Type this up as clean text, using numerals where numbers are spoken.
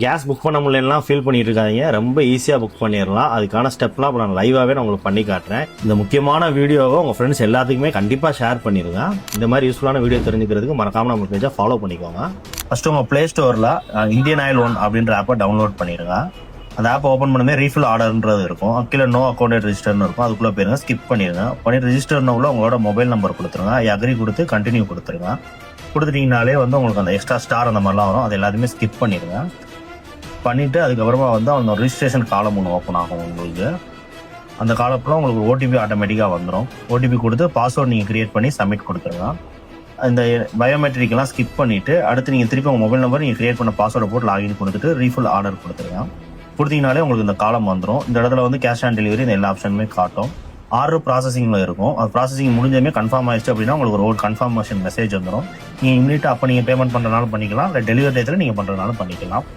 Gas book பண்ண முடியலாம் feel பண்ணிட்டு இருக்காதீங்க. ரொம்ப ஈஸியாக புக் பண்ணிடலாம். அதுக்கான ஸ்டெப்லாம் இப்போ நான் லைவாகவே நான் உங்களுக்கு பண்ணி காட்டுறேன். இந்த முக்கியமான வீடியோவை உங்கள் ஃப்ரெண்ட்ஸ் எல்லாத்துக்குமே கண்டிப்பாக ஷேர் பண்ணிடுங்க. இந்த மாதிரி யூஸ்ஃபுல்லான வீடியோ தெரிஞ்சுக்கிறதுக்கு மறக்காமல் நம்ம பேஜை ஃபாலோ பண்ணிக்கோங்க. ஃபஸ்ட்டு உங்கள் ப்ளே ஸ்டோரில் இந்தியன் ஆயில் ஒன் அப்படின்ற ஆப்பை டவுன்லோட் பண்ணிடுங்க. அந்த ஆப்பை ஓப்பன் பண்ணவே ரீஃபில் ஆர்டர்ன்றது இருக்கும். கீழே நோ அக்கௌண்ட் ரெஜிஸ்டர்னு இருக்கும். அதுக்குள்ளே போயிருங்க, ஸ்கிப் பண்ணிடுங்க. பண்ணி ரெஜிஸ்டர்னு உள்ள உங்களோட மொபைல் நம்பர் கொடுத்துருங்க. அக்ரி கொடுத்து கண்டினியூ கொடுத்துருங்க. கொடுத்துட்டீங்கனாலே உங்களுக்கு அந்த எக்ஸ்ட்ரா ஸ்டார் அந்த மாதிரிலாம் வரும். அது எல்லாத்தையுமே ஸ்கிப் பண்ணிடுங்க. பண்ணிவிட்டு அதுக்கப்புறமா அவங்க ரிஜிஸ்ட்ரேஷன் காலம் ஒன்று ஓப்பன் ஆகும். உங்களுக்கு அந்த காலத்தில் உங்களுக்கு ஓடிபி ஆட்டோமேட்டிக்காக வந்துடும். ஓடிபி கொடுத்து பாஸ்வேர்டு நீங்கள் க்ரியேட் பண்ணி சப்மிட் கொடுத்துருங்க. இந்த பயோமெட்ரிக்கெல்லாம் ஸ்கிப் பண்ணிவிட்டு அடுத்து நீங்கள் திருப்பி உங்கள் மொபைல் நம்பர் நீங்கள் க்ரியேட் பண்ண பாஸ்வேர்டை போட்டு லாகின் கொடுத்துட்டு ரீஃபில் ஆர்டர் கொடுத்துருங்க. கொடுத்தீங்கனாலே உங்களுக்கு இந்த காலம் வந்துடும். இந்த இடத்துல கேஷ் ஆன் டெலிவரி இந்த எல்லா ஆப்ஷனுமே காட்டும். ஆர்டர் ப்ராசஸிங்கில் இருக்கும். அது ப்ராசஸிங் முடிஞ்சமே கன்ஃபார்ம் ஆயிடுச்சு அப்படின்னா உங்களுக்கு ஒரு கன்ஃபர்மேஷன் மெசேஜ் வந்துடும். நீங்கள் இமீடியட்டாக அப்போ நீங்கள் பேமெண்ட் பண்ணுறதுனாலும் பண்ணிக்கலாம், இல்லை டெலிவரி டேத்தில் நீங்கள் பண்ணுறதுனாலும் பண்ணிக்கலாம்.